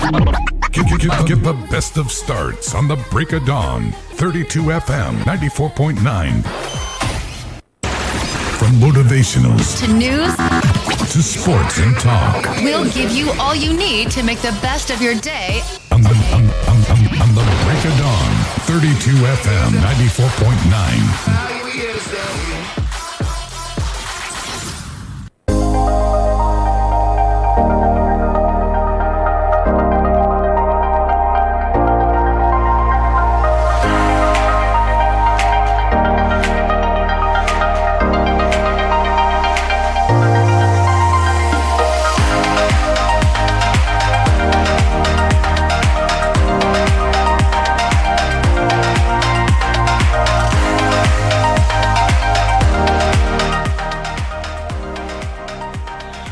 Get the best of starts on the break of dawn. 32 FM 94.9. From motivationals to news to sports and talk, we'll give you all you need to make the best of your day on the break of dawn. 32 FM 94.9.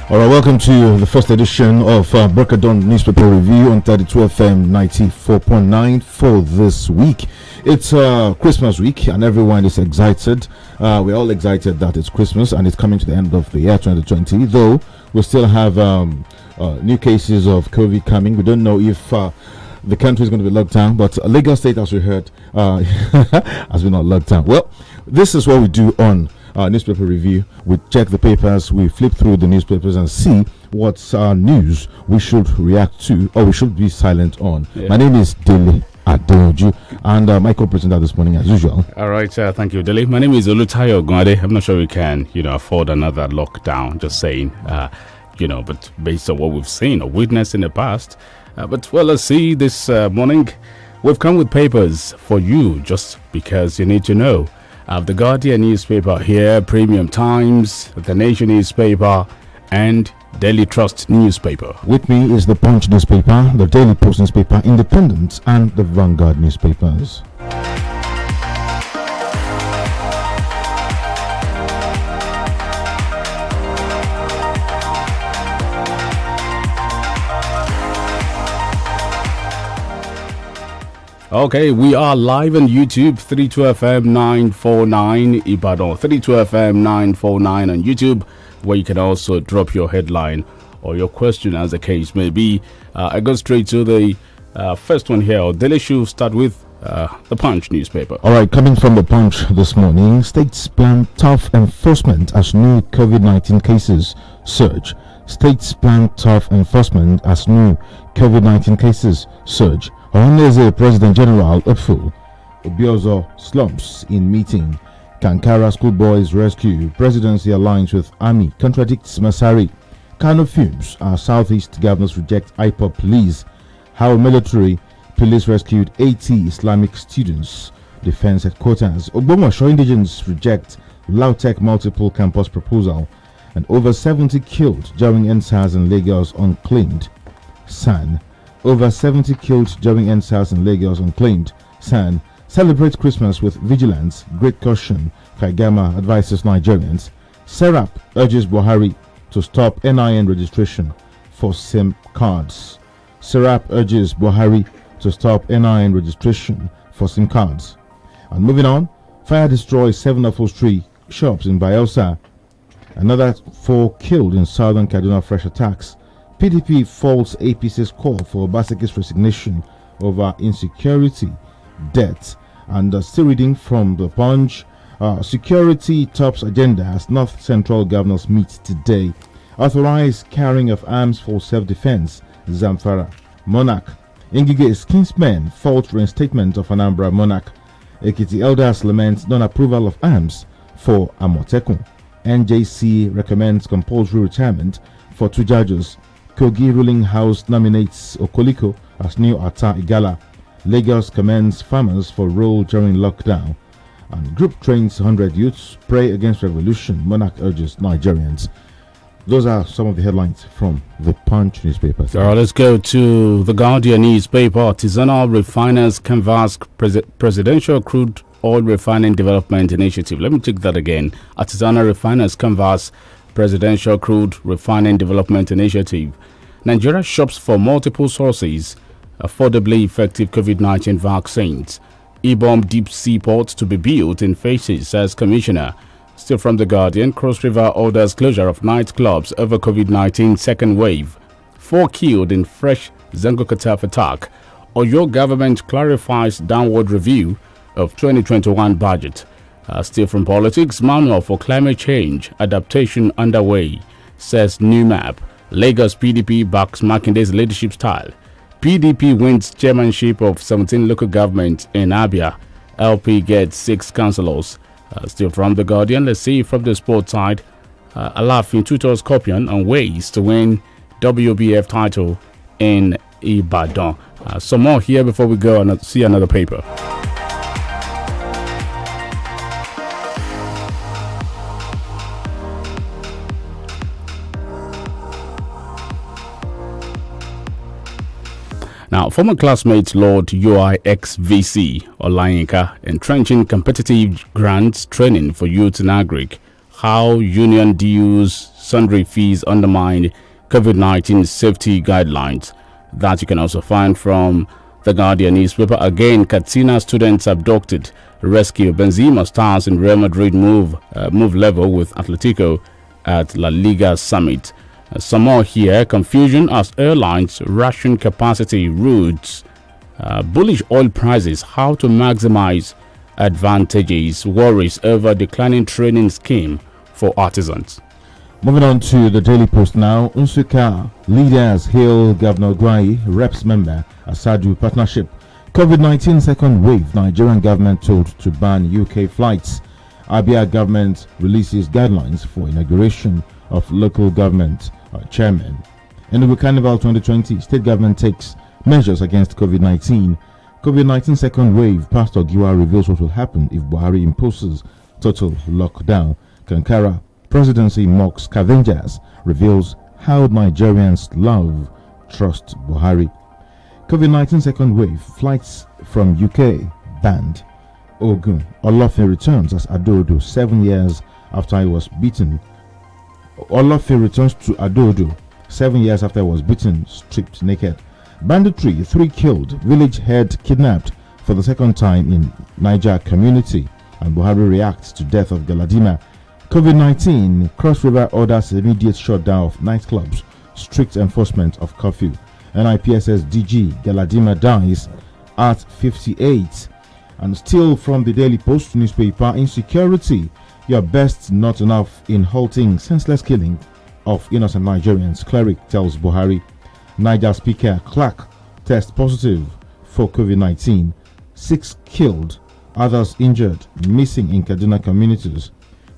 All right, welcome to the first edition of Breakadon Newspaper Review on 32 FM 94.9 for this week. It's Christmas week and everyone is excited. We're all excited that it's Christmas and it's coming to the end of the year 2020, though we still have new cases of COVID coming. We don't know if the country is going to be locked down, but Lagos State, as we heard, has been not locked down. Well, this is what we do on newspaper review. We check the papers, we flip through the newspapers and see what's news we should react to or we should be silent on. Yeah. My name is DELE ADEYANJU and my co-presenter this morning as usual. All right, thank you, DELE. My name is OLUTAYO, OGUNADE. I'm not sure we can, afford another lockdown, just saying, but based on what we've seen or witnessed in the past. But let's see, this morning we've come with papers for you just because you need to know. The Guardian newspaper here, Premium Times, The Nation newspaper, and Daily Trust newspaper. With me is the Punch newspaper, the Daily Post newspaper, Independent, and the Vanguard newspapers. Okay, we are live on YouTube, 32FM 949 Ibadan, 32FM 949 on YouTube, where you can also drop your headline or your question as the case may be. I go straight to the first one here. Daily should start with the Punch newspaper. All right, coming from the Punch this morning, states plan tough enforcement as new COVID-19 cases surge. States plan tough enforcement as new COVID-19 cases surge. Honese President General Upfu Obiozo slumps in meeting. Kankara schoolboys rescue. Presidency aligns with army. Contradicts Masari. Kano fumes. Our southeast governors reject IPOP police. How military police rescued 80 Islamic students. Defense headquarters. Ogbomoso indigents reject Lautech multiple campus proposal. And over 70 killed during NSAS in Lagos unclaimed. San. Over 70 killed during NSAS in Lagos unclaimed. San. Celebrate Christmas with vigilance. Great caution. Kagama advises Nigerians. Serap urges Buhari to stop NIN registration for SIM cards. Serap urges Buhari to stop NIN registration for SIM cards. And moving on, fire destroys 7 upholstery shops in Bayelsa. Another 4 killed in southern Kaduna fresh attacks. PDP faults APC's call for Obaseki's resignation over insecurity, debt, and still reading from the Punch. Security tops agenda as North Central governors meet today. Authorized carrying of arms for self-defense. Zamfara. Monarch. Ngige's kinsmen fault reinstatement of Anambra Monarch. Ekiti elders lament non-approval of arms for Amotekun. NJC recommends compulsory retirement for 2 judges. Kogi ruling house nominates Okoliko as new Ata Igala. Lagos commends farmers for role during lockdown. And group trains 100 youths. Pray against revolution. Monarch urges Nigerians. Those are some of the headlines from the Punch newspaper. All right, let's go to the Guardian newspaper. Artisanal refiners canvass presidential crude oil refining development initiative. Let me take that again. Artisanal refiners canvass presidential crude refining development initiative. Nigeria shops for multiple sources, affordably effective COVID-19 vaccines. E-bomb deep sea ports to be built in phases, says Commissioner. Still from the Guardian, Cross River orders closure of nightclubs over COVID-19 second wave. 4 killed in fresh Zango Kataf attack. Oyo government clarifies downward review of 2021 budget. Still from politics, manual for climate change adaptation underway, says new map. Lagos PDP backs Makinde's leadership style. PDP wins chairmanship of 17 local governments in Abia. LP gets 6 councillors. Still from The Guardian, let's see from the sports side. Alafin tutors Scorpion on ways to win WBF title in Ibadan. Some more here before we go and see another paper. Now, former classmate Lord UI ex-VC Olayinka entrenching competitive grants training for youth in agric. How union dues, sundry fees undermine COVID-19 safety guidelines. That you can also find from The Guardian newspaper. Again, Katsina students abducted. Rescue. Benzema stars in Real Madrid move level with Atletico at La Liga summit. Some more here. Confusion as airlines ration capacity routes. Bullish oil prices. How to maximize advantages. Worries over declining training scheme for artisans. Moving on to the Daily Post now. Unsuka leaders hail Governor Gwai, reps member Asadu partnership. COVID-19 second wave. Nigerian government told to ban UK flights. Abia government releases guidelines for inauguration of local government chairman. In the Carnival 2020, state government takes measures against COVID-19. COVID-19 second wave. Pastor Giwa reveals what will happen if Buhari imposes total lockdown. Kankara presidency mocks scavengers, reveals how Nigerians love, trust Buhari. COVID-19 second wave. Flights from UK banned. Ogun Olofin returns as Adodo 7 years after he was beaten. Olofin returns to Adodo 7 years after he was beaten, stripped naked. Banditry, 3 killed. Village head kidnapped for the second time in Niger community. And Buhari reacts to death of Galadima. COVID-19, Cross River orders immediate shutdown of nightclubs, strict enforcement of curfew. NIPSS DG Galadima dies at 58. And still from the Daily Post newspaper, insecurity, your best not enough in halting senseless killing of innocent Nigerians, cleric tells Buhari. Niger Speaker Clark test positive for COVID-19. 6 killed, others injured, missing in Kaduna communities.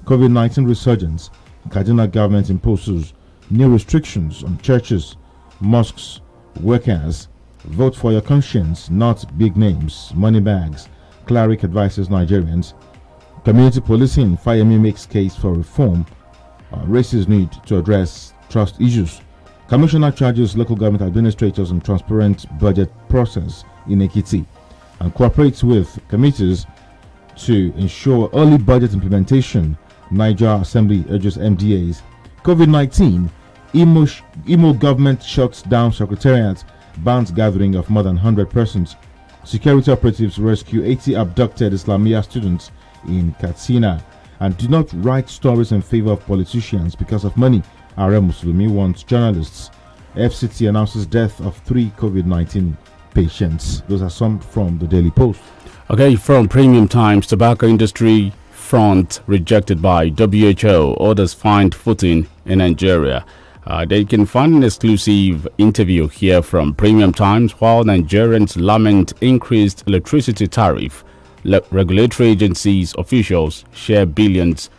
COVID-19 resurgence. Kaduna government imposes new restrictions on churches, mosques, workers. Vote for your conscience, not big names, money bags. Cleric advises Nigerians. Community policing. Fayemi makes case for reform. Races need to address trust issues. Commissioner charges local government administrators on transparent budget process in Ekiti and cooperates with committees to ensure early budget implementation. Niger Assembly urges MDAs. COVID-19. Imo government shuts down secretariat, bans gathering of more than 100 persons. Security operatives rescue 80 abducted Islamia students in Katsina. And do not write stories in favor of politicians because of money. Are Muslimi wants journalists. FCT announces death of 3 COVID-19 patients. Those are some from the Daily Post. Okay, from Premium Times, tobacco industry front rejected by WHO. Orders find footing in Nigeria. They can find an exclusive interview here from Premium Times. While Nigerians lament increased electricity tariff, regulatory agencies officials share billions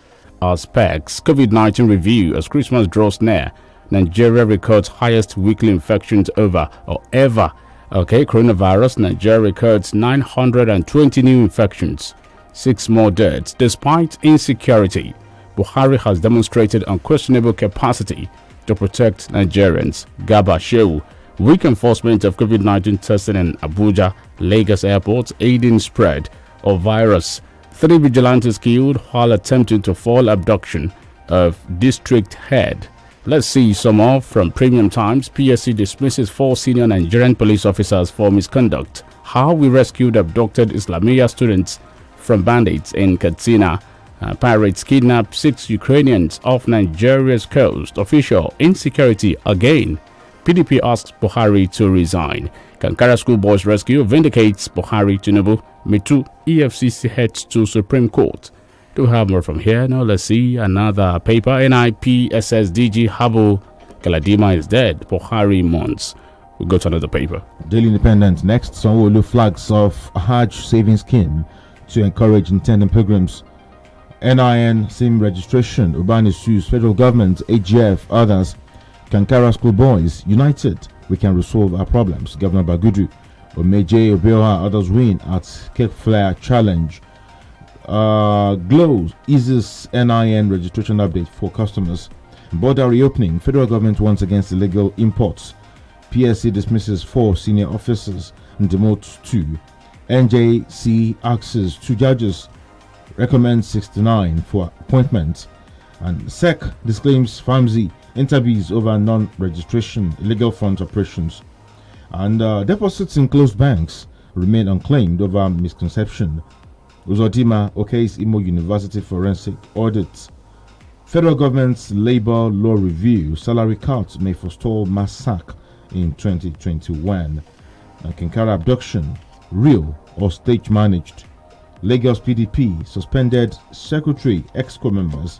as specs. COVID-19 review as Christmas draws near. Nigeria records highest weekly infections ever. Okay, coronavirus. Nigeria records 920 new infections. 6 more deaths. Despite insecurity, Buhari has demonstrated unquestionable capacity to protect Nigerians. Gaba show weak enforcement of COVID-19 testing in Abuja, Lagos airports, aiding spread of virus. 3 vigilantes killed while attempting to foil abduction of district head. Let's see some more from Premium Times. PSC dismisses 4 senior Nigerian police officers for misconduct. How we rescued abducted Islamia students from bandits in Katsina. Pirates kidnap 6 Ukrainians off Nigeria's coast. Official insecurity again. PDP asks Buhari to resign. Kankara schoolboys rescue vindicates Buhari Tinubu. Mitu EFCC heads to Supreme Court. Do we have more from here? Now let's see another paper. NIPSSDG Habu Galadima is dead. Buhari mourns. We go to another paper. Daily Independent. Next, Sanwo-Olu flags off Hajj savings scheme to encourage intending pilgrims. NIN SIM registration. Ubani sues federal government, AGF, others. Kankara schoolboys united. We can resolve our problems. Governor Bagudu. Omeje Obeoha, others win at Cake Flare Challenge. Glows eases NIN registration update for customers. Border reopening. Federal government once against illegal imports. PSC dismisses 4 senior officers and demotes 2. NJC asks 2 judges, recommends 69 for appointment. And SEC disclaims FAMSI interviews over non-registration illegal funds operations. And deposits in closed banks remain unclaimed over misconception. Uzodima okays Imo University forensic audit. Federal government's labor law review. Salary cuts may forestall mass sack in 2021. Kankara abduction, real or stage managed. Lagos PDP suspended secretary, EXCO members.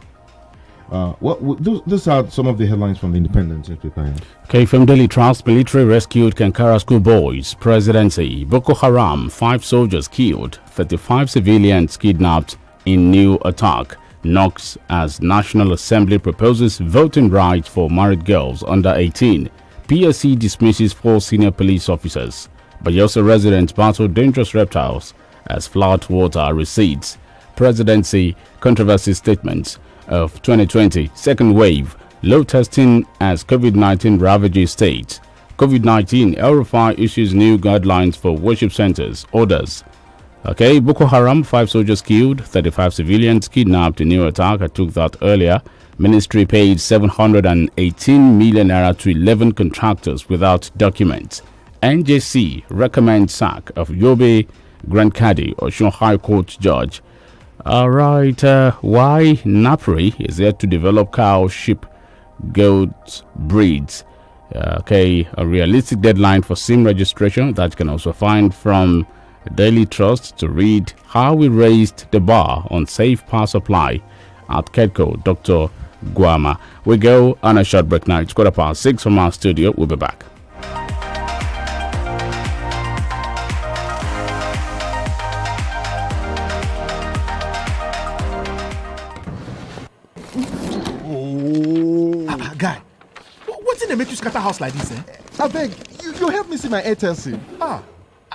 Those are some of the headlines from the Independent newspaper. Okay, from Daily Trust, military rescued Kankara schoolboys. Presidency, Boko Haram, 5 soldiers killed, 35 civilians kidnapped in new attack. Knocks as National Assembly proposes voting rights for married girls under 18. PSC dismisses 4 senior police officers. Bayelsa residents battle dangerous reptiles as flood water recedes. Presidency controversy statements of 2020 second wave. Low testing as COVID-19 ravages states. COVID-19 El-Rufai issues new guidelines for worship centers. Orders. Okay, Boko Haram, 5 soldiers killed, 35 civilians kidnapped in new attack. I took that earlier. Ministry paid 718 million naira to 11 contractors without documents. NJC recommends sack of Yobe Grand Cadi or Osun High Court judge. All right, why Napri is there to develop cow, sheep, goat breeds. Okay, a realistic deadline for SIM registration that you can also find from Daily Trust to read how we raised the bar on safe power supply at KEDCO, Dr. Guama. We go on a short break now. It's 6:15 from our studio. We'll be back. Guy, what's in the make you scatter house like this, eh? I beg, you help me see my Airtel SIM.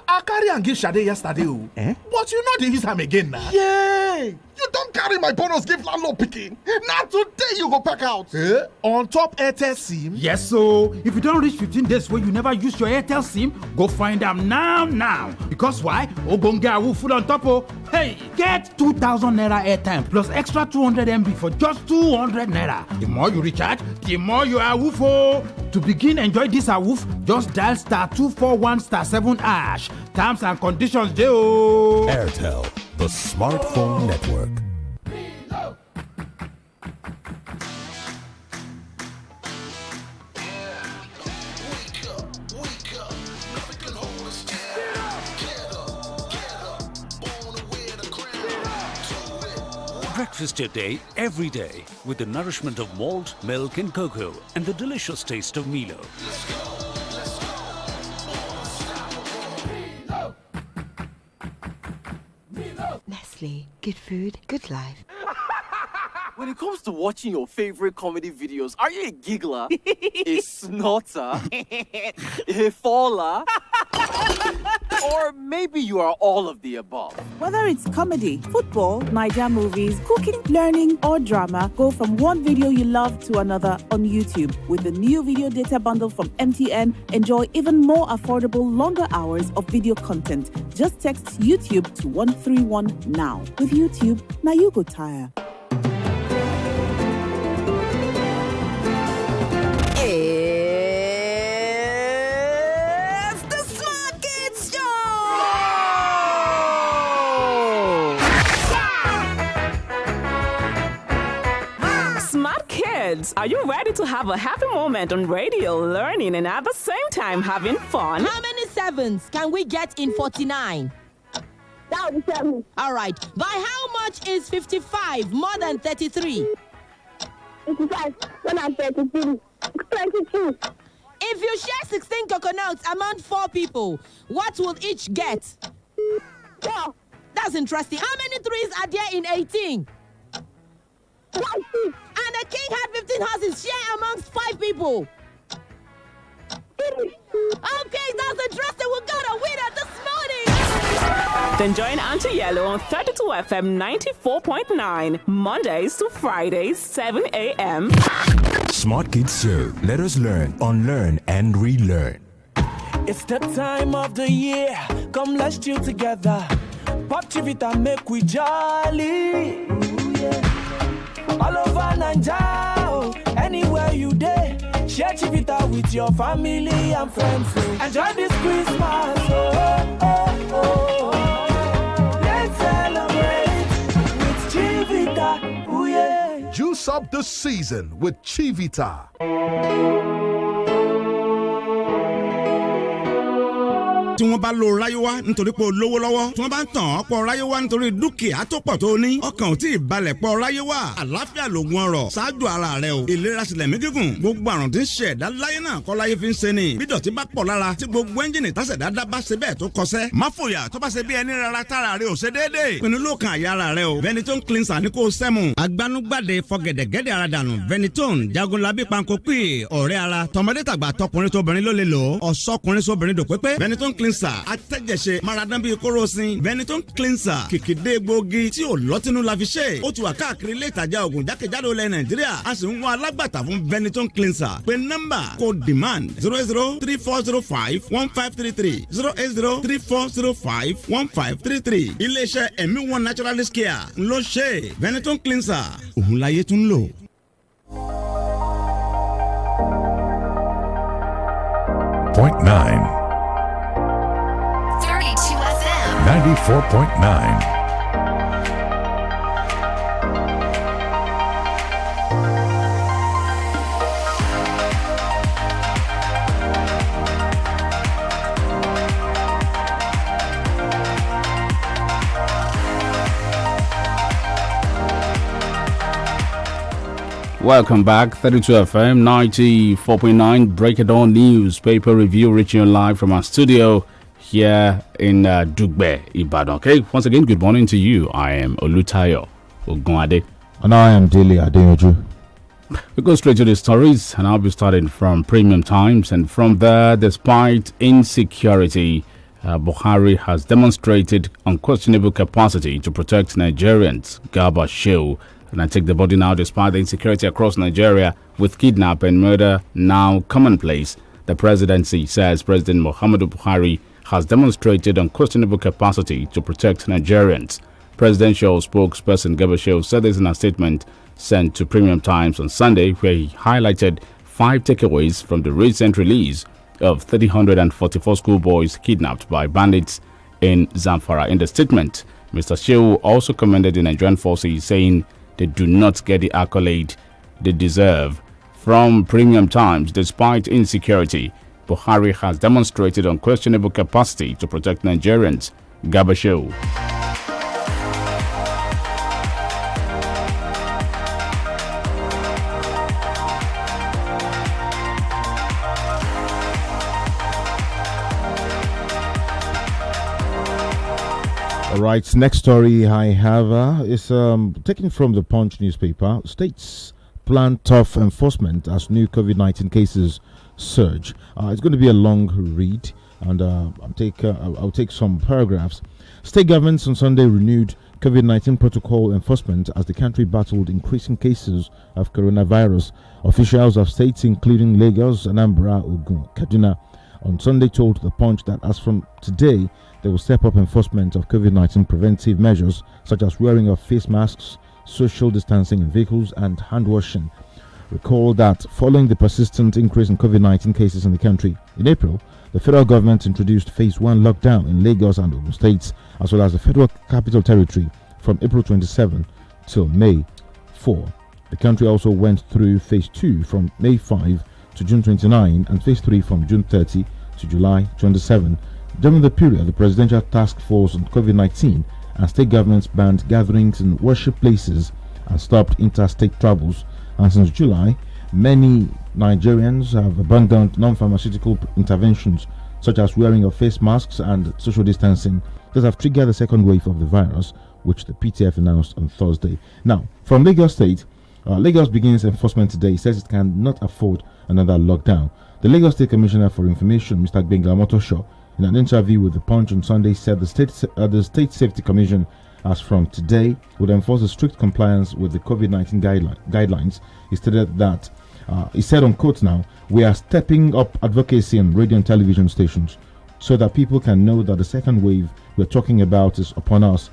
I carry and give Shade yesterday, Eh? but you know they use am again now. Yay! You don't carry my bonus give landlord picking. Now today you go pack out. Eh? On top Airtel SIM? Yes, so if you don't reach 15 days where you never use your Airtel SIM, go find them now. Because why? Ogonga will full on top of. Hey, get 2,000 naira airtime plus extra 200 MB for just 200 naira. The more you recharge, the more you are woofo. To begin enjoy this awoof, just dial *241*7#. Terms and conditions, Joe. Airtel, the smartphone network. Breakfast your day every day with the nourishment of malt, milk and cocoa and the delicious taste of Milo. Nestle, good food, good life. When it comes to watching your favorite comedy videos, are you a giggler, a snorter, a faller, or maybe you are all of the above? Whether it's comedy, football, Niger movies, cooking, learning, or drama, go from one video you love to another on YouTube. With the new video data bundle from MTN, enjoy even more affordable, longer hours of video content. Just text YouTube to 131 now. With YouTube, now you go tire. It's the Smart Kids Show! Smart Kids Are you ready to have a happy moment on radio, learning, and at the same time having fun? How many sevens can we get in 49? That would be 7. All right. By how much is 55 more than 33? 55 more than 33. 22. If you share 16 coconuts among 4 people, what will each get? 4. That's interesting. How many 3s are there in 18? 1. And a king had 15 horses. Share amongst 5 people. 3. Okay, that's interesting. We got a winner this morning. Then join Auntie Yellow on 32 FM 94.9, Mondays to Fridays, 7 a.m. Smart Kids Show. Let us learn, unlearn, and relearn. It's the time of the year. Come, let's chill together. Pop Chivita, make we jolly. Ooh, yeah. All over Naija, anywhere you day. Share Chivita with your family and friends. Enjoy this Christmas. Oh, oh, oh. Let's celebrate with Chivita. Ooh, yeah. Juice up the season with Chivita. tí wọ́n bá lo ráyéwá nítorí pé o lówó lọ́wọ́ tí wọ́n bá ń tàn ọ́ pọ̀ ráyéwá nítorí dúkìá tó pọ̀ tó ní ọkàn ò tí ì balẹ̀ pọ̀ ráyéwá àlàáfíà lògùn ọrọ̀ ṣáájú ara rẹ o ìlera sílẹ̀ mí gígùn gbogbo àrùn tí ń ṣe ẹ̀dá láyé náà kọ́ láyé fi ń ṣe ni bí dọ̀tí bá pọ̀ lára tí gbogbo ẹ́ńjìnì tásẹ̀dá dá bá ṣe bẹ́ẹ̀ tó kọsẹ́ má fòyà tó bá ṣe bí ẹni rárá tára rẹ ò ṣe déédéé pinnu lóòkàn àyà ara rẹ o Veneton cleanser ní kò sẹ́mu agbanugbàde fọgẹ̀dẹ̀gẹ̀dẹ̀ ara dànù Veneton jagunlabi panko pè ọ̀rẹ́ ara tọmọdé tàgbà tọkùnrin tóbìnrin ló lè lò ọ̀sọ́kùnrin sóbìnrin dòpépé Veneton cleanser atẹ́jẹsẹ̀ maradan bíi kóròsìn Veneton cleanser kìkìdé gbòógì tí ò lọ́tínú la fi ṣe ó ti wà káàkiri ilé ìtajà ògùn jákèjádò ilẹ̀ Nàìjíríà a sì ń wá alágbàtà fún Veneton cleanser pé nọ́mbà kò demand 08034051533 08034051533 iléeṣẹ́ ẹ̀mí one naturalist care ló ṣe Veneton cleanser òun láyé tún lò. .9 32 FM 94.9. Welcome back, 32 FM 94.9 Break It On newspaper review reaching you live from our studio here in Dugbe, Ibadan. Okay, once again, good morning to you. I am OLUTAYO OGUNADE. And I am DELE ADEYANJU. We go straight to the stories, and I'll be starting from Premium Times. And from there, despite insecurity, Buhari has demonstrated unquestionable capacity to protect Nigerians. Garba show. And I take the body now despite the insecurity across Nigeria with kidnap and murder now commonplace. The presidency says President Muhammadu Buhari has demonstrated unquestionable capacity to protect Nigerians. Presidential spokesperson Gabashew said this in a statement sent to Premium Times on Sunday, where he highlighted 5 takeaways from the recent release of 344 schoolboys kidnapped by bandits in Zamfara. In the statement, Mr. Shehu also commended the Nigerian forces, saying they do not get the accolade they deserve. From Premium Times, despite insecurity, Buhari has demonstrated unquestionable capacity to protect Nigerians. Gabashew. All right, next story I have is taken from the Punch newspaper. States plan tough enforcement as new COVID-19 cases surge. It's going to be a long read, and I'll take some paragraphs. State governments on Sunday renewed COVID-19 protocol enforcement as the country battled increasing cases of coronavirus. Officials of states including Lagos, Anambra, Ogun, Kaduna on Sunday told the Punch that as from today, they will step up enforcement of COVID-19 preventive measures such as wearing of face masks, social distancing in vehicles, and hand washing. Recall that following the persistent increase in COVID-19 cases in the country, in April, the federal government introduced phase 1 lockdown in Lagos and Ogun states, as well as the Federal Capital Territory from April 27 till May 4. The country also went through phase 2 from May 5 to June 29 and phase 3 from June 30 to July 27. During the period, the Presidential Task Force on COVID-19 and state governments banned gatherings in worship places and stopped interstate travels. And since July, many Nigerians have abandoned non-pharmaceutical interventions such as wearing of face masks and social distancing that have triggered the second wave of the virus, which the PTF announced on Thursday. Now, from Lagos State, Lagos begins enforcement today. It says it cannot afford another lockdown. The Lagos State Commissioner for Information, Mr. Gbenga Motosho, in an interview with The Punch on Sunday, said the State Safety Commission, as from today, would enforce a strict compliance with the COVID-19 guidelines. He stated that, he said on quote now, "We are stepping up advocacy on radio and television stations so that people can know that the second wave we're talking about is upon us.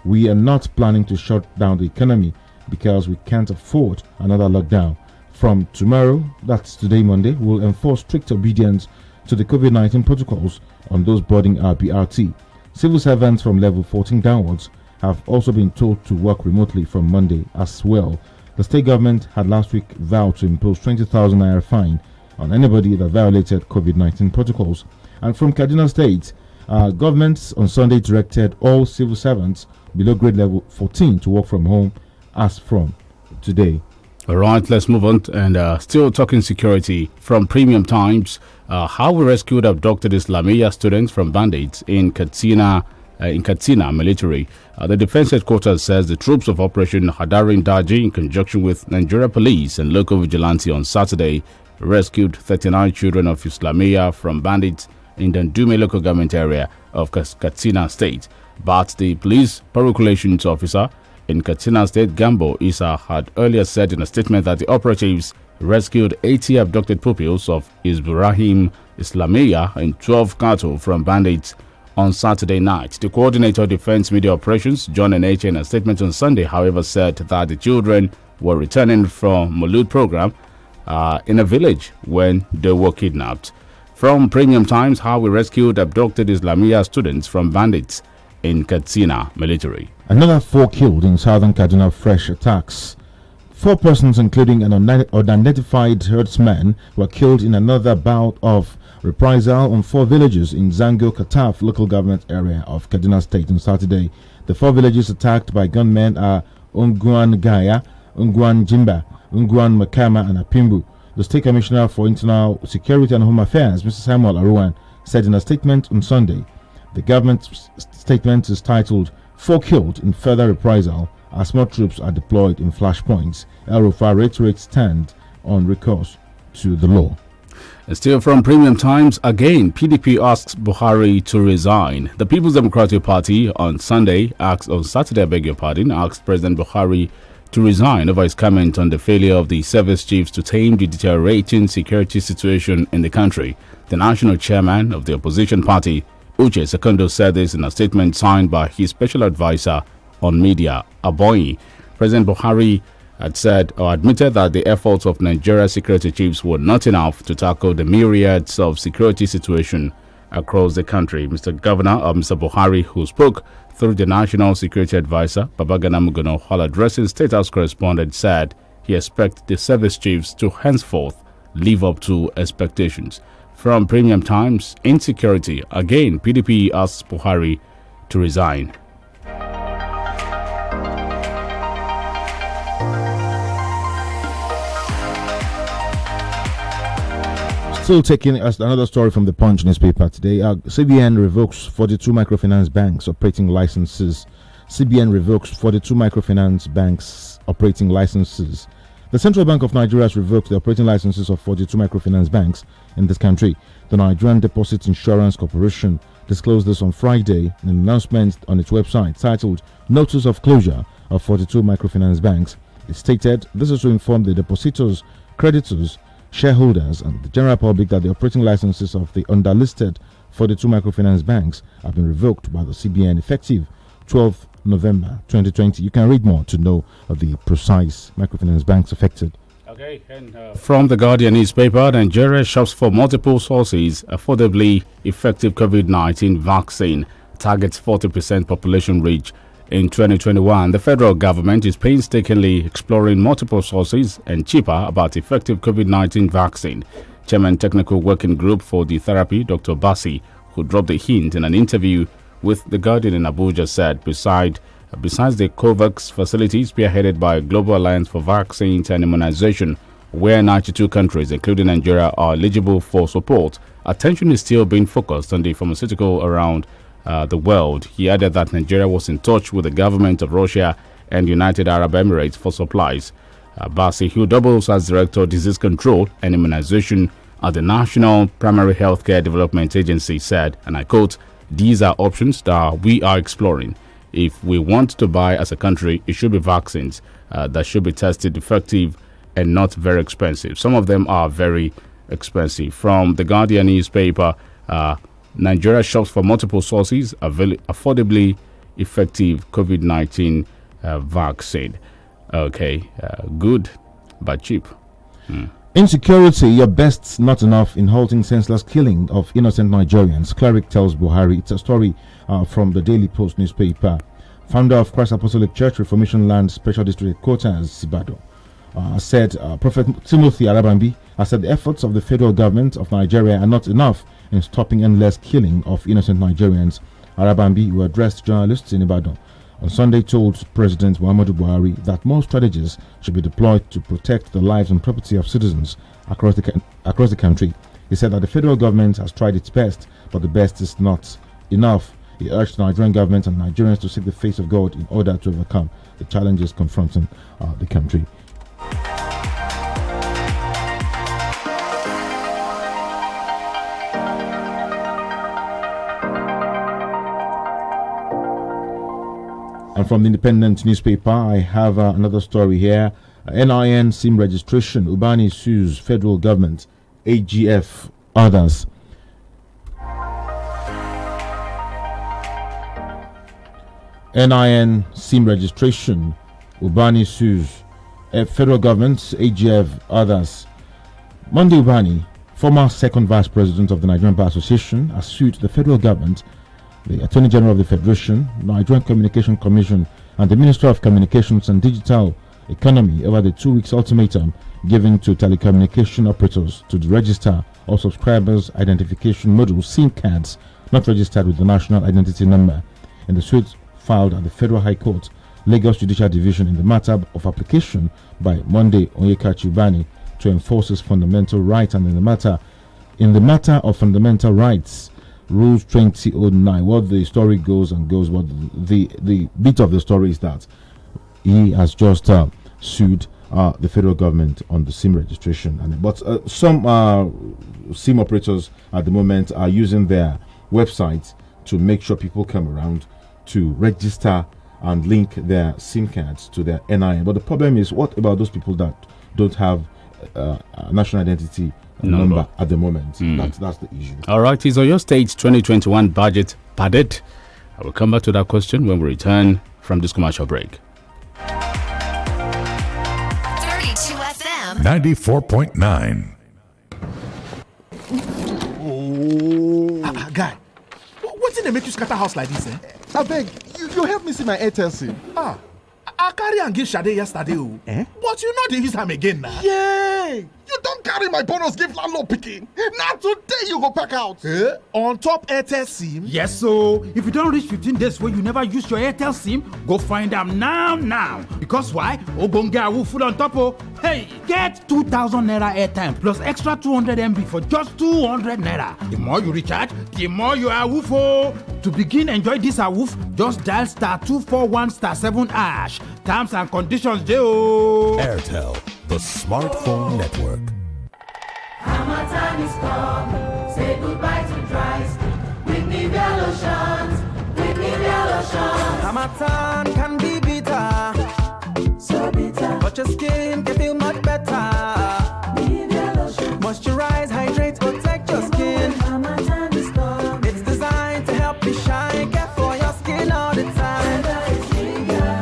We are not planning to shut down the economy because we can't afford another lockdown. From tomorrow, that's today, Monday, we'll enforce strict obedience to the COVID-19 protocols on those boarding our BRT. Civil servants from level 14 downwards have also been told to work remotely from Monday as well." The state government had last week vowed to impose 20,000 naira fine on anybody that violated COVID-19 protocols. And from Kaduna State, government on Sunday directed all civil servants below grade level 14 to work from home as from today. All right, let's move on. And still talking security from Premium Times. How we rescued abducted Islamiyah students from bandits in Katsina military. The defense headquarters says the troops of Operation Hadarin Daji, in conjunction with Nigeria police and local vigilante on Saturday, rescued 39 children of Islamiyah from bandits in the Ndume local government area of Katsina State. But the police procurations officer in Katsina State, Gambo Isa, had earlier said in a statement that the operatives rescued 80 abducted pupils of Ibrahim Islamiyah and 12 cattle from bandits on Saturday night. The coordinator of Defense Media Operations, John Eneche, in a statement on Sunday, however, said that the children were returning from Maulud program in a village when they were kidnapped. From Premium Times, how we rescued abducted Islamiyah students from bandits in Katsina military. Another 4 killed in southern Kaduna, fresh attacks. 4 persons, including an unidentified herdsman, were killed in another bout of reprisal on 4 villages in Zango Kataf local government area of Kaduna State on Saturday. The 4 villages attacked by gunmen are Ungwan Gaya, Ungwan Jimba, Ungwan Makama, and Apimbu. The State Commissioner for Internal Security and Home Affairs, Mr. Samuel Aruwan, said in a statement on Sunday. The government statement is titled 4 killed in further reprisal as more troops are deployed in flashpoints. El Rufai reiterates stand on recourse to the law. And still from Premium Times, again, PDP asks Buhari to resign. The People's Democratic Party on Saturday, asked President Buhari to resign over his comment on the failure of the service chiefs to tame the deteriorating security situation in the country. The national chairman of the opposition party, Uche Sekondo, said this in a statement signed by his special advisor on media, Aboyi. President Buhari had said or admitted that the efforts of Nigeria's security chiefs were not enough to tackle the myriads of security situation across the country. Mr. Buhari, who spoke through the National Security Advisor, Babagana Mugono, while addressing State House correspondents, said he expects the service chiefs to henceforth live up to expectations. From Premium Times, insecurity. Again, PDP asks Buhari to resign. Still taking us another story from the Punch newspaper today. CBN revokes 42 microfinance banks operating licenses. CBN revokes 42 microfinance banks operating licenses. The Central Bank of Nigeria has revoked the operating licenses of 42 microfinance banks in this country. The Nigerian Deposit Insurance Corporation disclosed this on Friday in an announcement on its website titled Notice of Closure of 42 microfinance banks. It stated this is to inform the depositors, creditors, shareholders and the general public that the operating licenses of the underlisted 42 microfinance banks have been revoked by the CBN effective 12th November 2020. You can read more to know of the precise microfinance banks affected. Okay, and from the Guardian newspaper, Nigeria shops for multiple sources affordably effective COVID-19 vaccine, targets 40% population reach in 2021. The federal government is painstakingly exploring multiple sources and cheaper about effective COVID-19 vaccine. Chairman Technical Working Group for the Therapy, Dr. Bassi, who dropped the hint in an interview with The Guardian in Abuja, said besides the COVAX facilities spearheaded by Global Alliance for Vaccines and Immunization, where 92 countries, including Nigeria, are eligible for support, attention is still being focused on the pharmaceutical around the world. He added that Nigeria was in touch with the government of Russia and United Arab Emirates for supplies. Bassi, who doubles as Director of Disease Control and Immunization at the National Primary Healthcare Development Agency, said, and I quote, "These are options that we are exploring. If we want to buy as a country, it should be vaccines that should be tested effective and not very expensive. Some of them are very expensive." From the Guardian newspaper, Nigeria shops for multiple sources, affordably effective COVID-19 vaccine. Okay, good, but cheap. Insecurity, your best not enough in halting senseless killing of innocent Nigerians, cleric tells Buhari. It's a story from the Daily Post newspaper. Founder of Christ Apostolic Church Reformation Land Special District Headquarters, Sibado, said Prophet Timothy Arabambi has said the efforts of the federal government of Nigeria are not enough in stopping endless killing of innocent Nigerians. Arabambi, who addressed journalists in Ibadan on Sunday, told President Muhammadu Buhari that more strategies should be deployed to protect the lives and property of citizens across the country. He said that the federal government has tried its best, but the best is not enough. He urged the Nigerian government and Nigerians to seek the face of God in order to overcome the challenges confronting the country. And from the Independent newspaper, I have another story here. NIN SIM registration. Ubani sues federal government, AGF, others. NIN SIM registration. Ubani sues federal government, AGF, others. Monday Ubani, former second vice president of the Nigerian Bar Association, has sued the federal government, the Attorney General of the Federation, Nigerian Communication Commission, and the Minister of Communications and Digital Economy over the 2 weeks ultimatum given to telecommunication operators to register all subscribers' identification module SIM cards not registered with the national identity number. In the suit filed at the Federal High Court, Lagos Judicial Division, in the matter of application by Monday Onyekachi Ubani to enforce his fundamental rights, and in the matter of fundamental rights, Rules 2009. What the story goes, what the bit of the story is that he has just sued the federal government on the SIM registration, but some SIM operators at the moment are using their websites to make sure people come around to register and link their SIM cards to their NIN. But the problem is, what about those people that don't have a national identity number at the moment? That's the issue. All right, is your state's 2021 budget padded? I will come back to that question when we return from this commercial break. 32 FM 94.9. Guy, what's in the make you scatter house like this, eh? I beg, you help me see my Airtel SIM. I carry and give Shade yesterday, but you know they use am again now. Yay! You don't carry my bonus give landlord picking. Now today you go pack out. On top Airtel SIM? Yes, so if you don't reach 15 days where you never use your Airtel SIM, go find them now. Because why? Ogonga full on top of. Hey, get 2,000 naira airtime plus extra 200 MB for just 200 naira. The more you recharge, the more you are woofo. To begin enjoy this awoof, just dial *241*7#. Terms and conditions, J.O. Airtel, the smartphone network. Hamatan is come. Say goodbye to dry skin. With Nivea lotions. Hamatan can be bitter. So bitter. But your skin can feel much better. Nivea lotion. Moisturize, hydrate, protect your skin. Hamatan is come. It's designed to help you shine. Care for your skin all the time.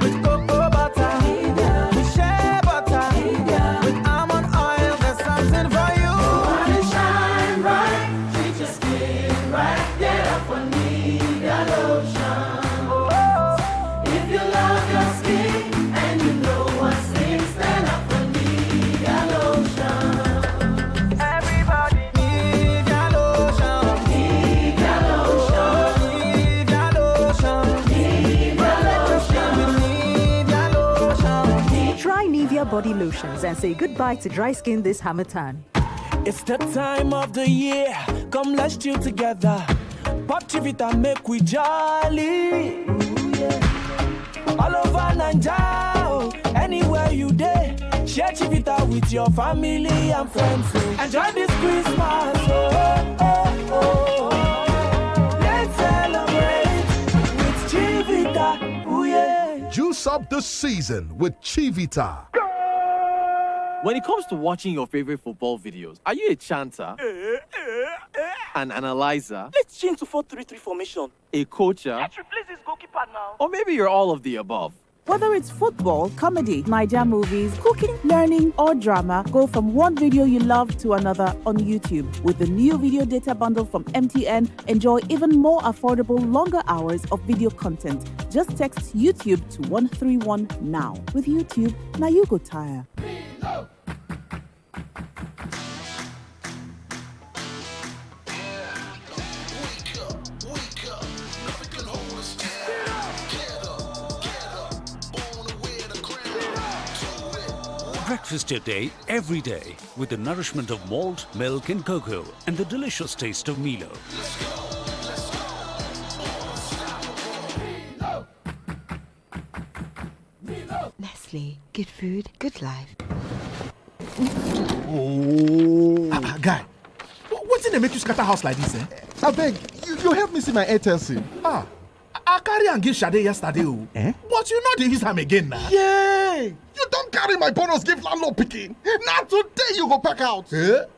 With cocoa butter. With shea butter. With almond oil. There's something for you. Want to shine bright. Treat your skin right. Get up for Nivea lotion. If you body lotions and say goodbye to dry skin this Harmattan. It's the time of the year. Come, let's chill together. Pop Chivita, make we jolly. Ooh, yeah. All over Naija, anywhere you day. Share Chivita with your family and friends. Enjoy this Christmas. Oh, oh, oh. Let's celebrate with Chivita. Ooh, yeah. Juice up the season with Chivita. When it comes to watching your favorite football videos, are you a chanter? An analyzer? Let's change to 4-3-3 formation. A coacher? Let's replace this goalkeeper now. Or maybe you're all of the above. Whether it's football, comedy, Naija movies, cooking, learning, or drama, go from one video you love to another on YouTube. With the new video data bundle from MTN, enjoy even more affordable, longer hours of video content. Just text YouTube to 131 now. With YouTube, now you go tire. Breakfast your day every day with the nourishment of malt, milk and cocoa and the delicious taste of Milo. Nestle, good food, good life. Oh. Guy, what's in the make you scatter house like this, eh? I beg, you help me see my Airtel SIM. I carry and give Sade yesterday, but you know they use him again now. Yay! You don't carry my bonus gift landlord picking. Now today you go pack out.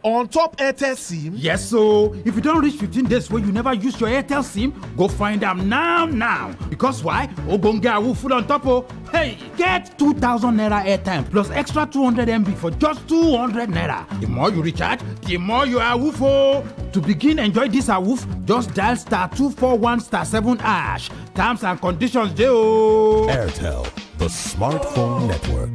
On top Airtel SIM? Yes, so if you don't reach 15 days where you never use your Airtel SIM, go find them now. Because why? Ogunade full on top of. Hey, get 2,000 naira airtime plus extra 200 MB for just 200 naira. The more you recharge, the more you are woofo. To begin enjoy this awoof, just dial *241*7#. Terms and conditions, Joe. Airtel, the smartphone network.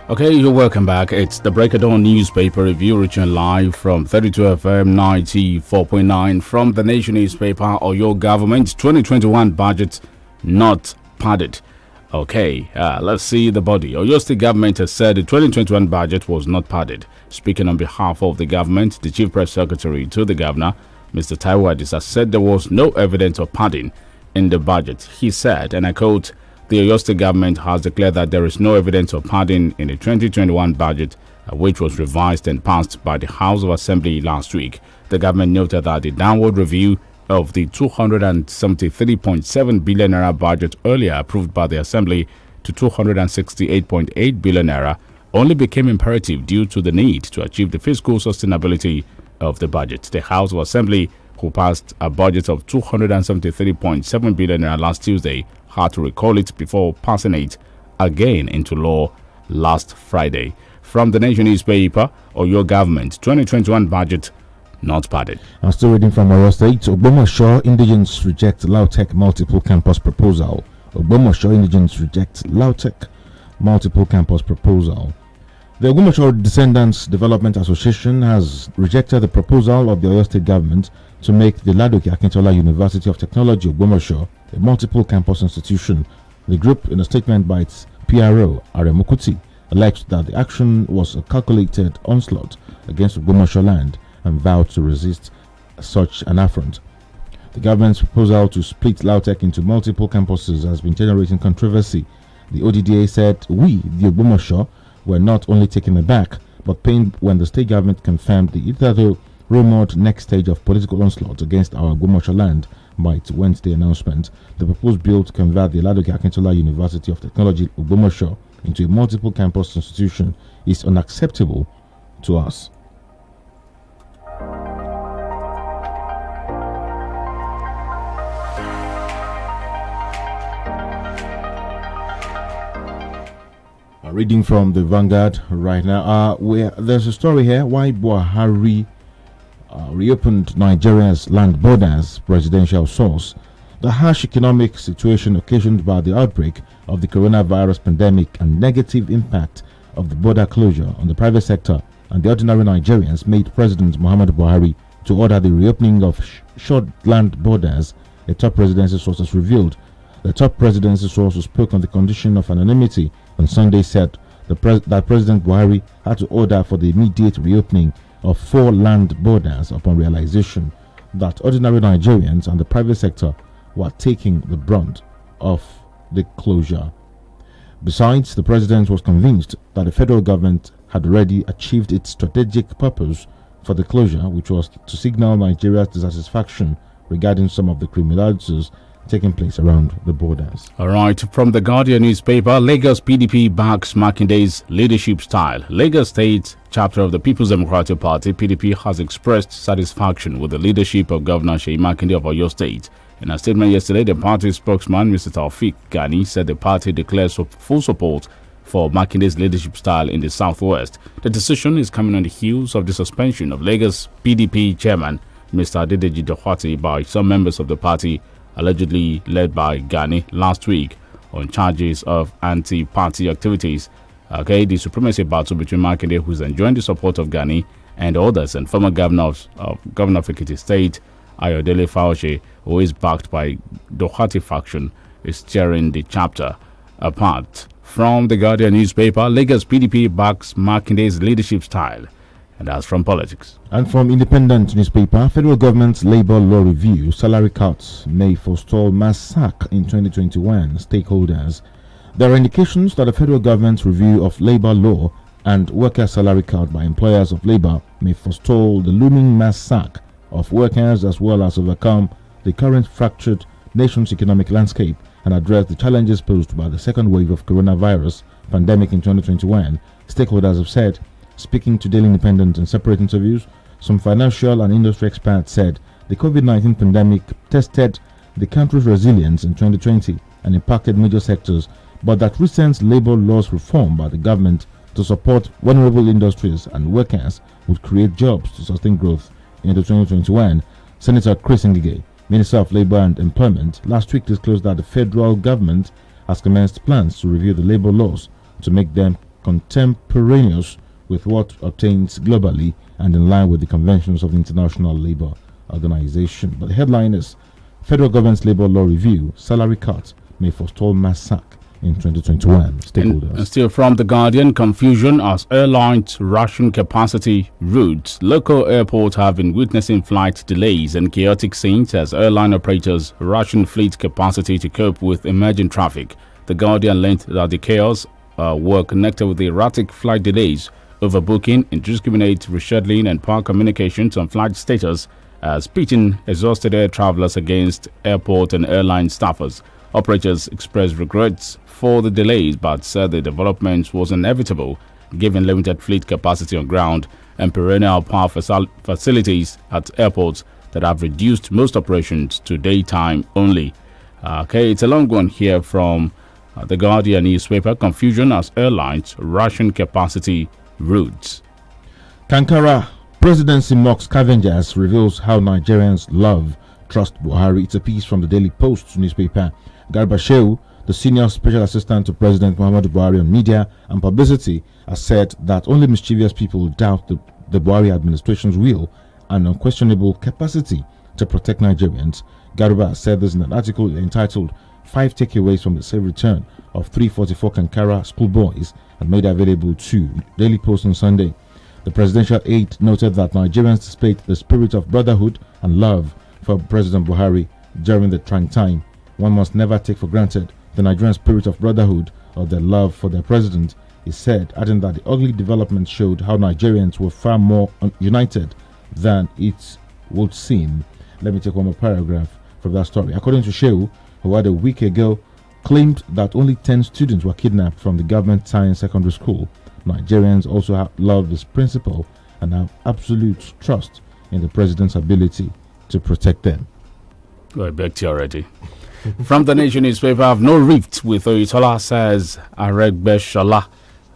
Okay, you're welcome back. It's the Break of Dawn newspaper review reaching live from 32 FM 94.9 from the Nation newspaper or your government 2021 budget not padded. Okay, let's see the body. Oyo State government has said the 2021 budget was not padded. Speaking on behalf of the government, the chief press secretary to the governor, Mr. Taiwo Adisa, said there was no evidence of padding in the budget. He said, and I quote, the Oyo State government has declared that there is no evidence of padding in the 2021 budget, which was revised and passed by the House of Assembly last week. The government noted that the downward review of the 273.7 billion naira budget earlier approved by the Assembly to 268.8 billion naira only became imperative due to the need to achieve the fiscal sustainability of the budget. The House of Assembly, who passed a budget of 273.7 billion naira last Tuesday, had to recall it before passing it again into law last Friday. From the Nation newspaper or your government 2021 budget not padded. I'm still reading from Oyo State. Ogbomoso indigents reject LAUTECH multiple campus proposal. Ogbomoso indigents reject LAUTECH multiple campus proposal. The Ogbomoso Descendants Development Association has rejected the proposal of the Oyo State government to make the Ladoke Akintola University of Technology Ogbomoso a multiple campus institution. The group, in a statement by its PRO, Aremukuti, alleged that the action was a calculated onslaught against Ogbomoso land and vowed to resist such an affront. The government's proposal to split LAUTECH into multiple campuses has been generating controversy. The ODDA said we, the Ogbomoso, were not only taken aback but pained when the state government confirmed the hitherto rumored next stage of political onslaught against our Ogbomoso land by its Wednesday announcement. The proposed bill to convert the Ladoke Akintola University of Technology Ogbomoso into a multiple campus institution is unacceptable to us. Reading from the Vanguard right now, where there's a story here why Buhari reopened Nigeria's land borders. Presidential source: the harsh economic situation occasioned by the outbreak of the coronavirus pandemic and negative impact of the border closure on the private sector and the ordinary Nigerians made President Muhammadu Buhari to order the reopening of short-land borders, a top presidency source has revealed. The top presidency source who spoke on the condition of anonymity on Sunday said that President Buhari had to order for the immediate reopening of 4 land borders upon realization that ordinary Nigerians and the private sector were taking the brunt of the closure. Besides, the president was convinced that the federal government had already achieved its strategic purpose for the closure, which was to signal Nigeria's dissatisfaction regarding some of the criminalities taking place around the borders. All right, from the Guardian newspaper, Lagos PDP backs Makinde's leadership style. Lagos State chapter of the People's Democratic Party, PDP, has expressed satisfaction with the leadership of Governor Seyi Makinde of Oyo State. In a statement yesterday, the party spokesman, Mr. Taufik Gani, said the party declares full support for Makinde's leadership style in the southwest. The decision is coming on the heels of the suspension of Lagos PDP chairman, Mr. Adedeji Dokwati, by some members of the party, allegedly led by Gani last week, on charges of anti-party activities. Okay, the supremacy battle between Makinde, who's enjoying the support of Gani, and others, and former governor of Ekiti State, Ayodele Faoche, who is backed by Dokwati faction, is tearing the chapter apart. From the Guardian newspaper, Lagos PDP backs Makinde's leadership style. And that's from politics. And from Independent newspaper, federal government's labor law review, salary cuts may forestall mass sack in 2021, stakeholders. There are indications that the federal government's review of labor law and worker salary cut by employers of labor may forestall the looming mass sack of workers, as well as overcome the current fractured nation's economic landscape and address the challenges posed by the second wave of coronavirus pandemic in 2021, stakeholders have said. Speaking to Daily Independent in separate interviews, some financial and industry experts said the COVID-19 pandemic tested the country's resilience in 2020 and impacted major sectors, but that recent labor laws reform by the government to support vulnerable industries and workers would create jobs to sustain growth into 2021. Senator Chris Ngige, Minister of Labor and Employment, last week disclosed that the federal government has commenced plans to review the labor laws to make them contemporaneous with what obtains globally and in line with the conventions of the International Labour Organization. But the headline is Federal Government's Labour Law Review, Salary Cut May Forestall Mass Sack in 2021. Stakeholders. And still from The Guardian, confusion as airlines ration capacity routes. Local airports have been witnessing flight delays and chaotic scenes as airline operators ration fleet capacity to cope with emerging traffic. The Guardian learned that the chaos were connected with the erratic flight delays, overbooking, indiscriminate rescheduling, and poor communications on flight status, pitting exhausted air travelers against airport and airline staffers. Operators expressed regrets for the delays, but said the development was inevitable given limited fleet capacity on ground and perennial power facilities at airports that have reduced most operations to daytime only. Okay, it's a long one here from the Guardian newspaper. Confusion as airlines ration capacity routes. Kankara presidency mocks scavengers, reveals how Nigerians love trust Buhari. It's a piece from the Daily Post newspaper. Garba Shehu, the senior special assistant to President Muhammadu Buhari on media and publicity, has said that only mischievous people doubt the Buhari administration's will and unquestionable capacity to protect Nigerians. Garba said this in an article entitled 5 Takeaways from the Safe Return of 344 Kankara Schoolboys, and made available to Daily Post on Sunday. The presidential aide noted that Nigerians displayed the spirit of brotherhood and love for President Buhari during the trying time. One must never take for granted the Nigerian spirit of brotherhood or their love for their president, he said, adding that the ugly development showed how Nigerians were far more united than it would seem. Let me take one more paragraph from that story. According to Shehu, who had a week ago claimed that only 10 students were kidnapped from the government science secondary school, Nigerians also love this principle and have absolute trust in the president's ability to protect them. I begged you already. From the Nation newspaper, I have no rift with Oyetola, says Aregbesola.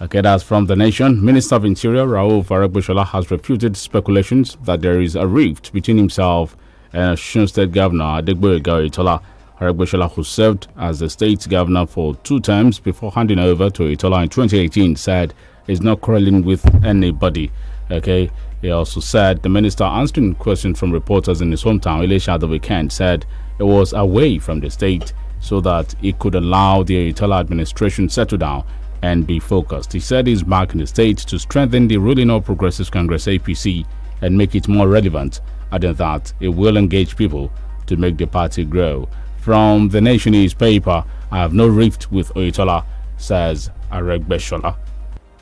Okay, that's from the Nation. Minister of Interior Rauf Aregbesola has refuted speculations that there is a rift between himself and Osun State Governor Adegboyega Oyetola. Aregbesola, who served as the state governor for 2 terms before handing over to Oyetola in 2018, said is not quarreling with anybody. Okay. He also said the minister, answering questions from reporters in his hometown, Elisha, the weekend, said it was away from the state so that it could allow the Oyetola administration settle down and be focused. He said he's back in the state to strengthen the ruling All Progressives Congress APC and make it more relevant, adding that it will engage people to make the party grow. From the Nation newspaper, I have no rift with Oyetola, says Aregbeshola.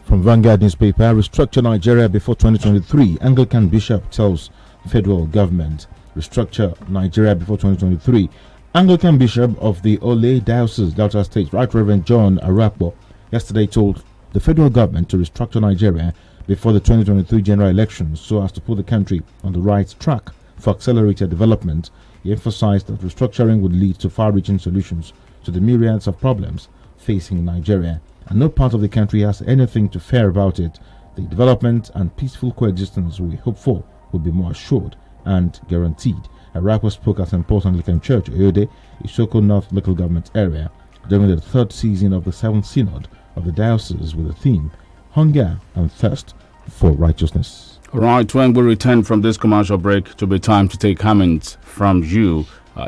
From Vanguard newspaper, restructure Nigeria before 2023. Anglican bishop tells federal government. Restructure Nigeria before 2023. Anglican bishop of the Ole Diocese, Delta State, Right Reverend John Arapo, yesterday told the federal government to restructure Nigeria before the 2023 general elections so as to put the country on the right track for accelerated development. He emphasized that restructuring would lead to far-reaching solutions to the myriads of problems facing Nigeria, and no part of the country has anything to fear about it. The development and peaceful coexistence we hope for will be more assured and guaranteed. Arapo spoke at St. Paul's Anglican Church, Oyode, Isoko North local government area, during the third season of the 7th Synod of the Diocese with the theme, Hunger and Thirst for Righteousness. All right, when we return from this commercial break, it will be time to take comments from you.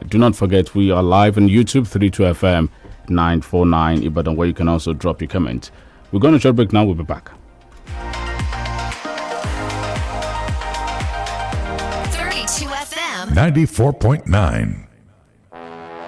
Do not forget, we are live on YouTube, 32FM 949 Ibadan, where you can also drop your comment. We're going to short break now. We'll be back. 32 FM 94.9.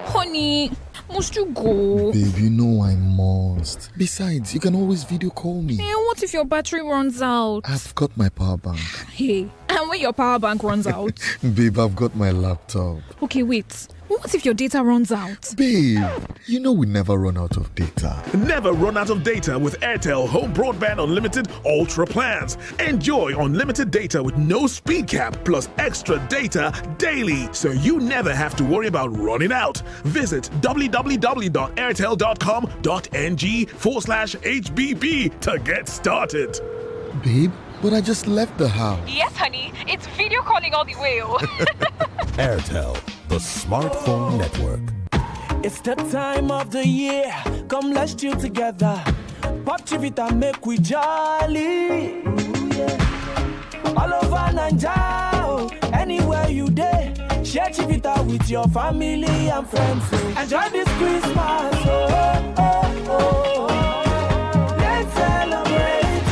Honey, must you go? Babe, you know I must. Besides, you can always video call me. What if your battery runs out? I've got my power bank. Hey, and when your power bank runs out? Babe, I've got my laptop. Okay, wait. What if your data runs out? Babe, you know we never run out of data. Never run out of data with Airtel Home Broadband Unlimited Ultra plans. Enjoy unlimited data with no speed cap plus extra data daily, so you never have to worry about running out. Visit www.airtel.com.ng/HBB to get started. Babe, but I just left the house. Yes, honey. It's video calling all the way. Airtel, the smartphone network. It's the time of the year. Come, let's chill together. Pop Chivita, make we jolly. Ooh, yeah. All over Naija, anywhere you day. Share Chivita with your family and friends. Enjoy this Christmas. Oh, oh, oh. Let's celebrate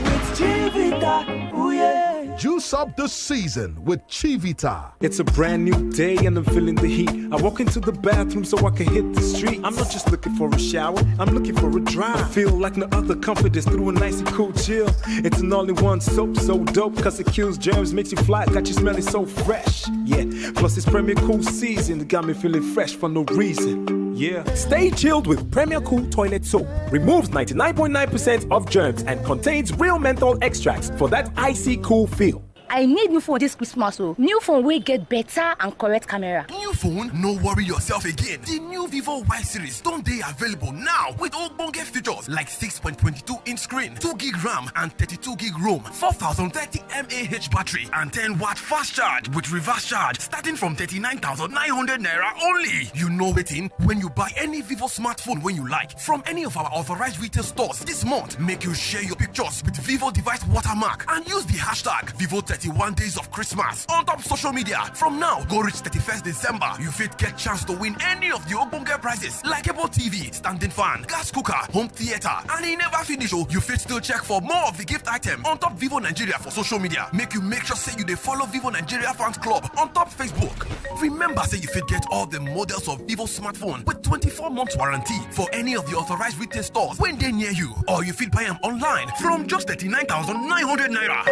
with Chivita. Ooh, yeah. Juice up the season with Chivita. It's a brand new day and I'm feeling the heat. I walk into the bathroom so I can hit the street. I'm not just looking for a shower, I'm looking for a dry. I feel like no other confidence through a nice and cool chill. It's an all-in-one soap, so dope, cause it kills germs, makes you fly, got you smelling so fresh. Yeah, plus it's Premier Cool season, it got me feeling fresh for no reason. Yeah. Stay chilled with Premier Cool Toilet Soap. Removes 99.9% of germs and contains real menthol extracts for that icy cool feel. I need new phone this Christmas. New phone will get better and correct camera. New phone? No worry yourself again. The new Vivo Y series don't they available now with ogbonge features like 6.22-inch screen, 2GB RAM and 32GB ROM, 4030 mAh battery and 10-watt fast charge with reverse charge starting from 39,900 naira only. You know waiting when you buy any Vivo smartphone when you like from any of our authorized retail stores this month. Make you share your pictures with Vivo device watermark and use the hashtag Vivo 31 days of Christmas on top social media. From now, go reach 31st December. You fit get chance to win any of the ogbonge prizes like Apple TV, standing fan, gas cooker, home theater, and it never finish. You fit still check for more of the gift item on top Vivo Nigeria for social media. Make sure say you they follow Vivo Nigeria fans club on top Facebook. Remember say you fit get all the models of Vivo smartphone with 24 months warranty for any of the authorized retail stores when they near you, or you fit buy them online from just 39,900 naira.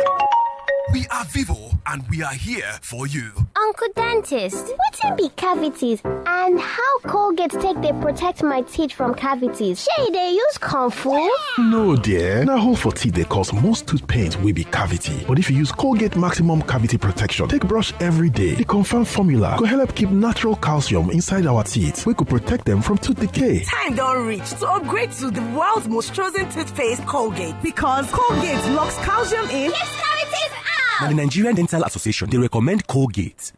We are Vivo and we are here for you. Uncle Dentist, what be cavities and how Colgate take they protect my teeth from cavities? Shey they use Comfort? No dear, na hole for teeth they cause most tooth pains will be cavity. But if you use Colgate Maximum Cavity Protection, take brush every day. The confirmed formula could help keep natural calcium inside our teeth. We could protect them from tooth decay. Time don't reach to upgrade to the world's most chosen toothpaste, Colgate. Because Colgate locks calcium in. Yes, cavities out! Now the Nigerian Dental Association, they recommend Colgate.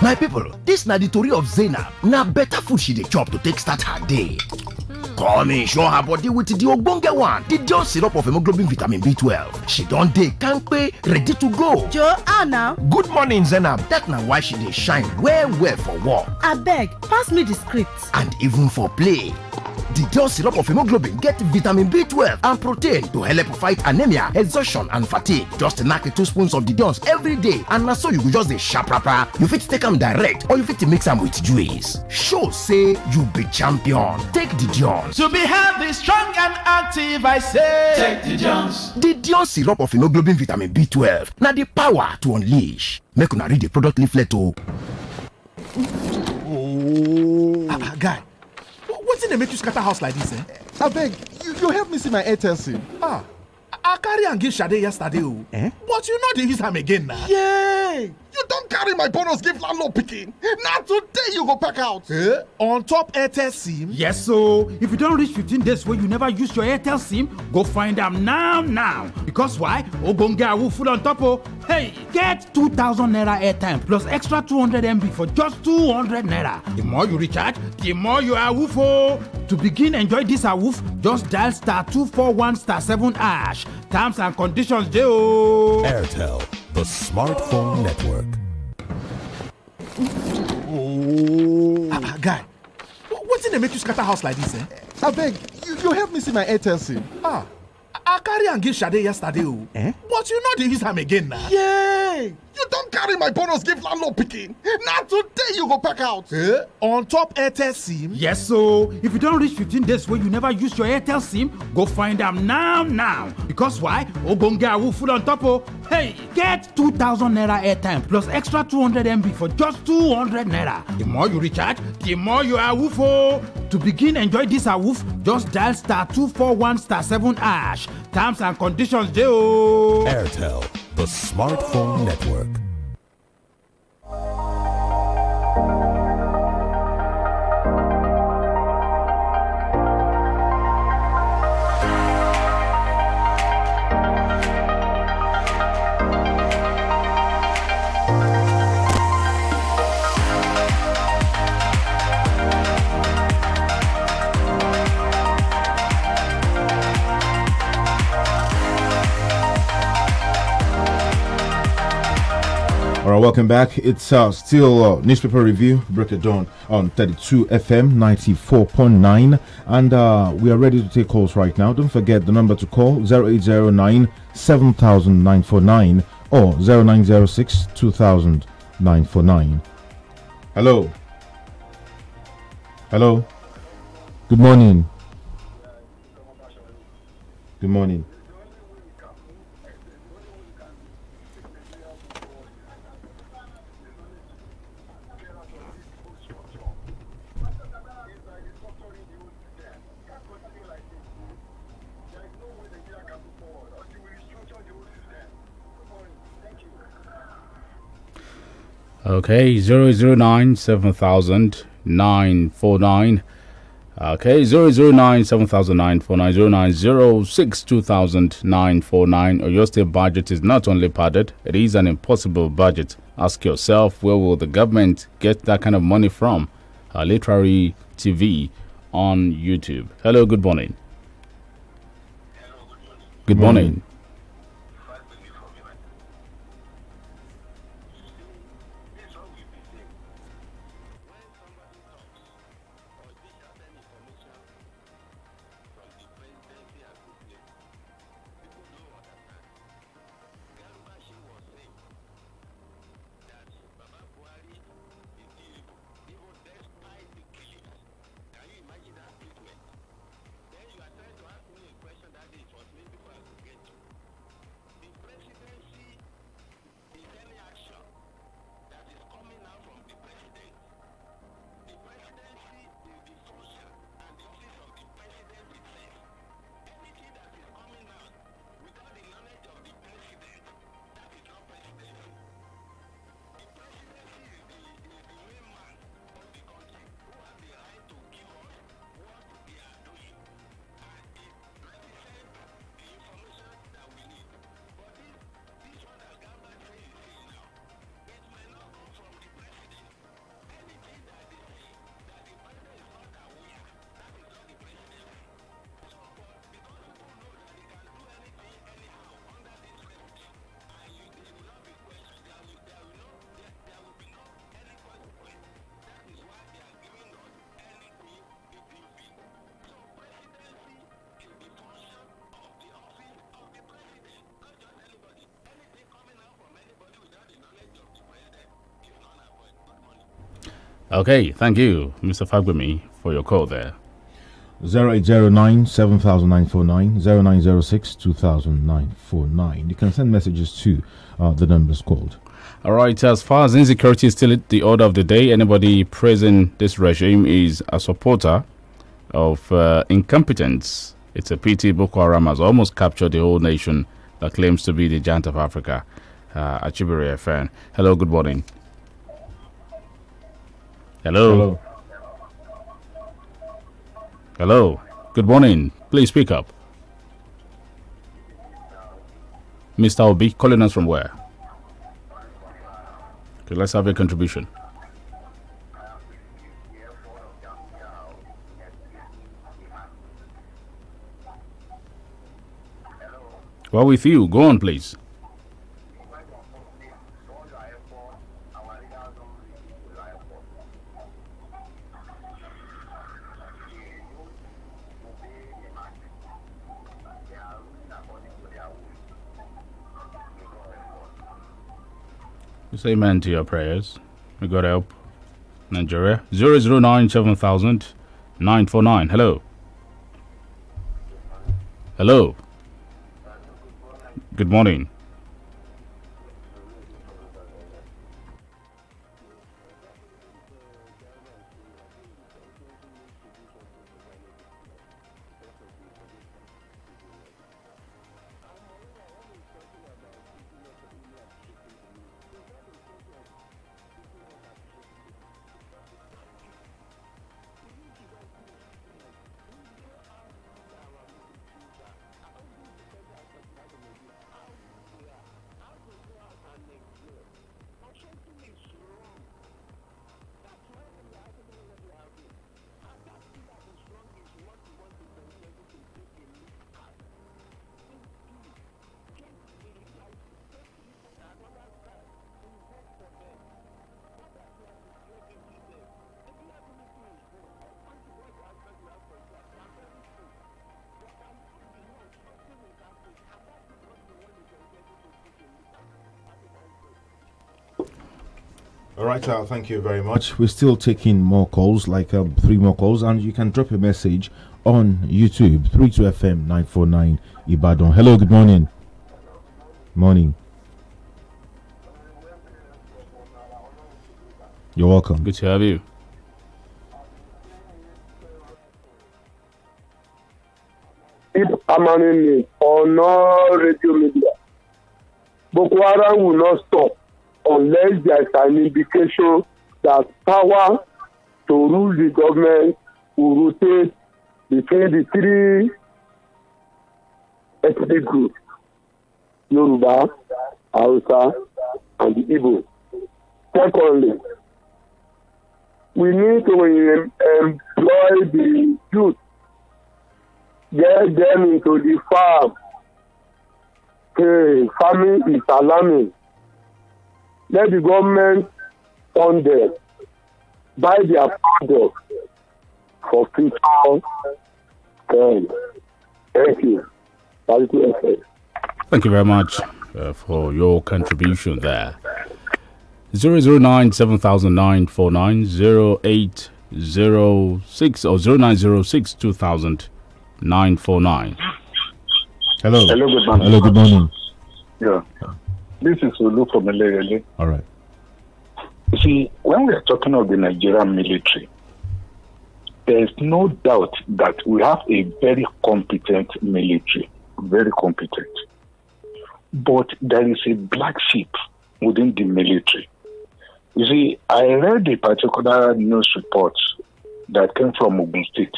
My people, this na the story of Zainab. Na better food she dey chop to take start her day. come in show her body with the ogbonge one, the DELE syrup of hemoglobin vitamin B12. She don dey kampe, ready to go. Joanna. Good morning, Zainab. That na why she dey shine well for work. Abeg, pass me the script. And even for play. The DELE syrup of hemoglobin get vitamin B12 and protein to help fight anemia, exhaustion and fatigue. Just knack 2 spoons of the DELE every day and na so you go just dey sharp. You fit take am direct or you fit mix am with juice. Show say you be champion. Take the DELE. To be healthy, strong and active, I say. Take the Jones. The DELE syrup of hemoglobin vitamin B12. Na the power to unleash. Make una read the product leaflet o. Guy, wetin dey make you scatter house like this, eh? Abeg, you help me see my Airtel SIM. I carry am give Sade yesterday o. But you no dey use am again na. Yay! You don carry my bonus give landlord pikin. Na today you go pack out. On top Airtel SIM? Yes, so if you don't reach 15 days where you never use your Airtel SIM, go find them now. Because why? Ogunade full on top o. Hey, get 2,000 naira airtime plus extra 200 MB for just 200 naira. The more you recharge, the more you awoof o. To begin enjoy this awoof, just dial *241*7#. Terms and conditions dey o. Airtel, the smartphone network. Guy, wetin dey make you scatter house like this, eh? Abeg, you help me see my Airtel SIM. I carry am give Sade yesterday o. But you no dey use am again na. Yay! You don carry my bonus give landlord pikin. Na today you go pack out. On top Airtel SIM? Yes, so if you don't reach 15 days where you never use your Airtel SIM, go find them now. Because why? Ogunade full on top o. Hey, get 2,000 naira airtime plus extra 200 MB for just 200 naira. The more you recharge, the more you awoof o. To begin enjoy this awoof, just dial *241*7#. Terms and conditions dey o. Airtel, the smartphone network. All right, welcome back. It's still newspaper review, Break It Down on 32 FM 94.9, and we are ready to take calls right now. Don't forget the number to call 0809 7949 or 0906 2949. Hello. Good morning. Good morning. Okay, 009 7949. Okay, 009 7949 0906 2949. Your state budget is not only padded, it is an impossible budget. Ask yourself, where will the government get that kind of money from? Literary TV on YouTube. Hello, good morning. Good morning. Okay, thank you, Mr. Fagbemi, for your call there. 0809 7949 0906 200949. You can send messages to the numbers called. All right, as far as insecurity is still the order of the day, anybody praising this regime is a supporter of incompetence. It's a pity Boko Haram has almost captured the whole nation that claims to be the giant of Africa. Achibiri FN. Hello, good morning. Hello. Hello. Good morning. Please speak up. Mr. Obi, calling us from where? Okay, let's have a contribution. Well, with you. Go on, please. You say amen to your prayers. We got help. Nigeria. 009 7000 949. Hello. Hello. Good morning. All right, thank you very much. We're still taking more calls, like 3 more calls, and you can drop a message on YouTube, 32FM 949 Ibadan. Hello, good morning. Morning. You're welcome. Good to have you. Permanently on all radio media. Boko Haram will not stop unless there is an indication that power to rule the government will rotate between the 3 ethnic groups, Yoruba, Hausa, and the Igbo. Secondly, we need to employ the youth, get them into the farm. Farming is alarming. Let the government fund them, buy their product for future. Thank you. Thank you very much for your contribution there. 009 7009 0806 or 0906 200949. Hello. Hello, good morning. Hello, good morning. Yeah. This is Olu from Eleyele. All right. You see, when we are talking of the Nigerian military, there is no doubt that we have a very competent military, very competent. But there is a black sheep within the military. You see, I read a particular news report that came from Ogun State,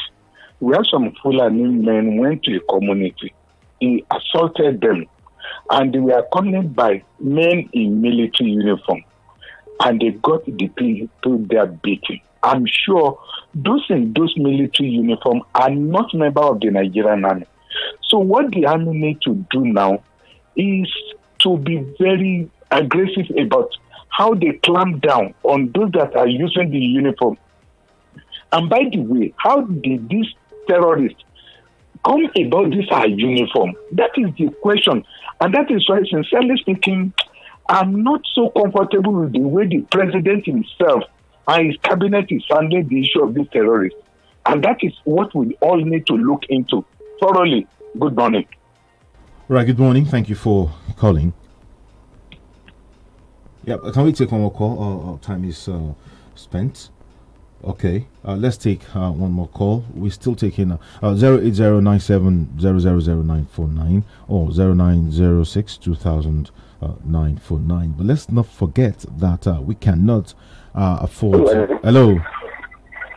where some Fulani men went to a community. He assaulted them, and they were accompanied by men in military uniform, and they got the people there beating. I'm sure those in those military uniform are not members of the Nigerian army. So what the army need to do now is to be very aggressive about how they clamp down on those that are using the uniform. And by the way, how did these terrorists come about this uniform? That is the question. And that is why, sincerely speaking, I'm not so comfortable with the way the president himself and his cabinet is handling the issue of these terrorists. And that is what we all need to look into thoroughly. Good morning. Right, good morning. Thank you for calling. Yeah, can we take one more call? Our time is spent. Okay, let's take one more call. We're still taking 08097000949 or 0906-200949. But let's not forget that we cannot afford. Hello.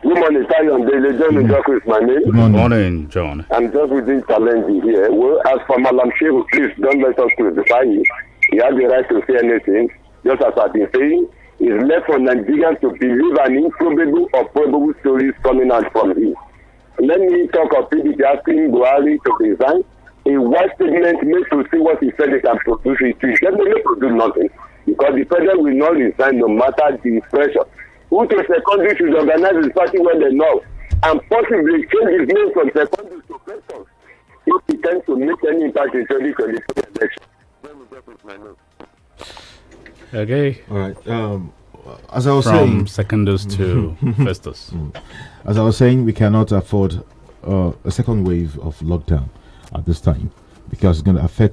Good morning, Tayo. DELE. John is my name. Good morning, John. I'm just within challenge here. Well, as for Malam Shehu, please don't let us crucify him. He has the right to say anything. Just as I've been saying, it's left for Nigerians to believe an improbable or probable stories coming out from him. Let me talk of PDP asking Buhari to resign. A wise statement made to see what he said they can produce. It will definitely produce nothing because the president will not resign no matter the pressure. Who to secondary should organize his party when they know and possibly change his name from secondary to president if he tends to make any impact in 2024 election. Okay. All right. As I was From saying, secondus to firsters. As I was saying, we cannot afford a second wave of lockdown at this time because it's going to affect